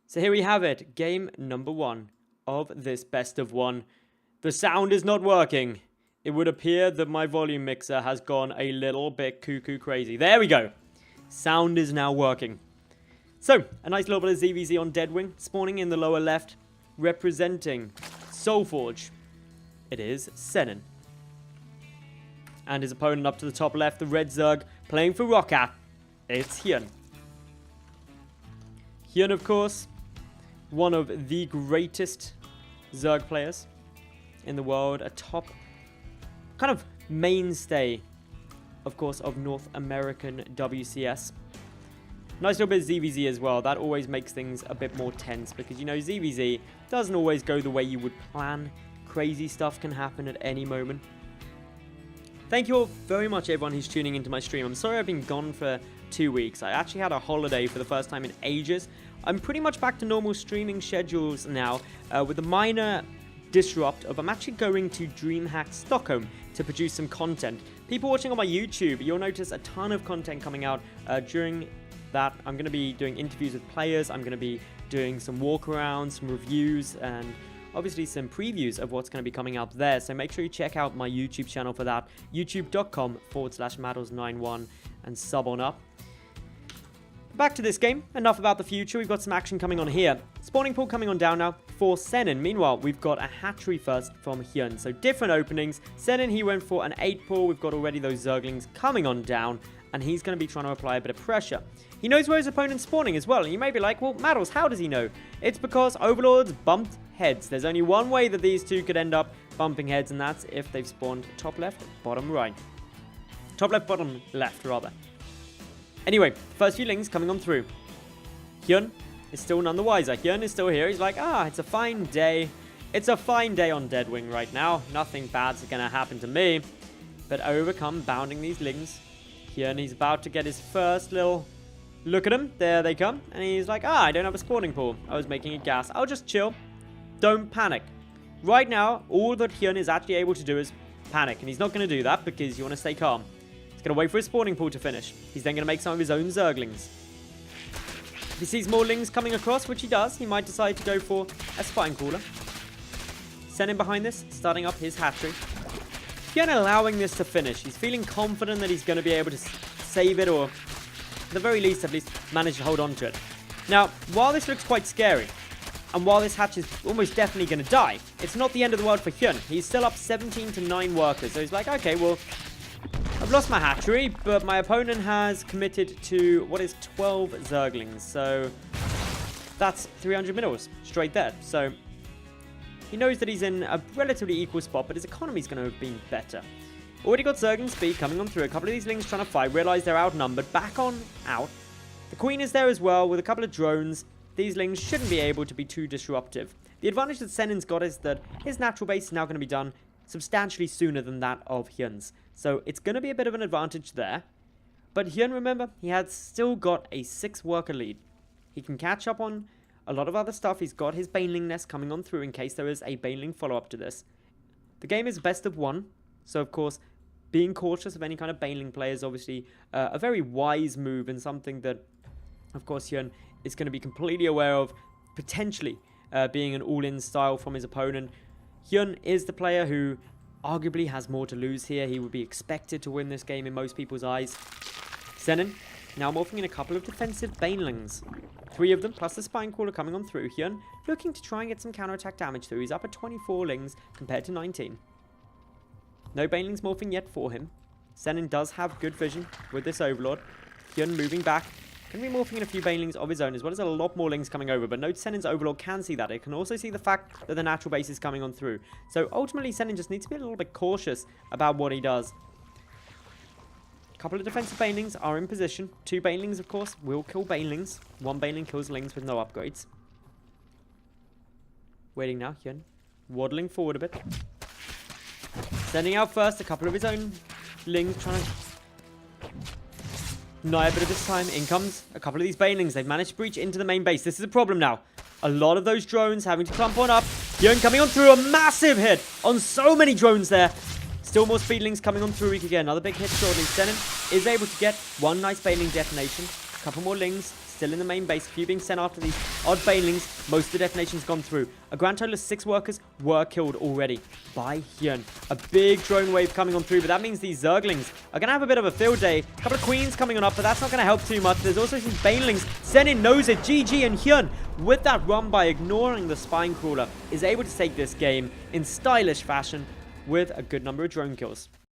So here we have it, game number 1 of this best of 1. The sound is not working. It would appear that my volume mixer has gone a little bit cuckoo crazy. There we go. Sound is now working. So, a nice little bit of ZvZ on Deadwing, spawning in the lower left, representing Soulforge. It is Senin. And his opponent up to the top left, the red Zerg, playing for Roccat. It's HyuN. HyuN, of course, one of the greatest Zerg players in the world. A top kind of mainstay, of course, of North American WCS. Nice little bit of ZvZ as well. That always makes things a bit more tense because, you know, ZvZ doesn't always go the way you would plan. Crazy stuff can happen at any moment. Thank you all very much, everyone who's tuning into my stream. I'm sorry I've been gone for 2 weeks. I actually had a holiday for the first time in ages. I'm pretty much back to normal streaming schedules now, with a minor disrupt of I'm actually going to DreamHack Stockholm to produce some content. People watching on my YouTube, you'll notice a ton of content coming out during that. I'm going to be doing interviews with players. I'm going to be doing some walkarounds, some reviews, and obviously some previews of what's going to be coming out there. So make sure you check out my YouTube channel for that, youtube.com/Madals91, and sub on up. Back to this game. Enough about the future. We've got some action coming on here. Spawning pool coming on down now for Senin. Meanwhile, we've got a hatchery first from HyuN. So different openings. Senin, he went for an 8 pool. We've got already those Zerglings coming on down, and he's going to be trying to apply a bit of pressure. He knows where his opponent's spawning as well, and you may be like, well, Madals, how does he know? It's because Overlords bumped heads. There's only one way that these two could end up bumping heads, and that's if they've spawned top left, bottom right. Top left, bottom left, rather. Anyway, first few lings coming on through. HyuN is still none the wiser. HyuN is still here. He's like, it's a fine day. It's a fine day on Deadwing right now. Nothing bad's going to happen to me. But overcome bounding these lings. HyuN, he's about to get his first little look at him. There they come. And he's like, I don't have a spawning pool. I was making a gas. I'll just chill. Don't panic. Right now, all that HyuN is actually able to do is panic. And he's not going to do that because you want to stay calm. He's going to wait for his spawning pool to finish. He's then going to make some of his own Zerglings. If he sees more lings coming across, which he does, he might decide to go for a Spine Crawler. Senin behind this, starting up his hatchery. HyuN allowing this to finish. He's feeling confident that he's going to be able to save it, or at the very least, at least manage to hold on to it. Now, while this looks quite scary, and while this hatch is almost definitely going to die, it's not the end of the world for HyuN. He's still up 17 to 9 workers. So he's like, okay, well, I've lost my hatchery, but my opponent has committed to, what is 12 Zerglings. So that's 300 minerals straight there. So he knows that he's in a relatively equal spot, but his economy's going to have been better. Already got Zergling speed coming on through. A couple of these lings trying to fight. Realize they're outnumbered. Back on out. The Queen is there as well with a couple of drones. These lings shouldn't be able to be too disruptive. The advantage that Senin's got is that his natural base is now going to be done substantially sooner than that of HyuN's. So it's going to be a bit of an advantage there. But HyuN, remember, he has still got a 6 worker lead. He can catch up on a lot of other stuff. He's got his Baneling nest coming on through in case there is a Baneling follow-up to this. The game is best of 1. So, of course, being cautious of any kind of Baneling play is obviously a very wise move and something that, of course, HyuN is going to be completely aware of, potentially being an all-in style from his opponent. HyuN is the player who arguably has more to lose here. He would be expected to win this game in most people's eyes. Senin now morphing in a couple of defensive Banelings. 3 of them, plus the Spine Crawler coming on through. HyuN looking to try and get some counterattack damage through. He's up at 24 lings compared to 19. No Banelings morphing yet for him. Senin does have good vision with this Overlord. HyuN moving back. Going to be morphing in a few Banelings of his own, as well as a lot more lings coming over. But note Senin's Overlord can see that. It can also see the fact that the natural base is coming on through. So ultimately, Senin just needs to be a little bit cautious about what he does. A couple of defensive Banelings are in position. 2 Banelings, of course, will kill Banelings. 1 Baneling kills lings with no upgrades. Waiting now, HyuN. Waddling forward a bit. Sending out first a couple of his own lings, trying to deny a bit of this time. In comes a couple of these Banelings. They've managed to breach into the main base. This is a problem now. A lot of those drones having to clump on up. HyuN coming on through. A massive hit on so many drones there. Still more Speedlings coming on through. We could get another big hit shortly. Senin is able to get 1 nice Baneling detonation. A couple more lings still in the main base. A few being sent after these odd banelings. Most of the detonations gone through. A grand total of 6 workers were killed already by HyuN. A big drone wave coming on through, but that means these Zerglings are going to have a bit of a field day. A couple of queens coming on up, but that's not going to help too much. There's also some banelings. Senin knows it. GG, and HyuN, with that run by ignoring the spine crawler, is able to take this game in stylish fashion with a good number of drone kills.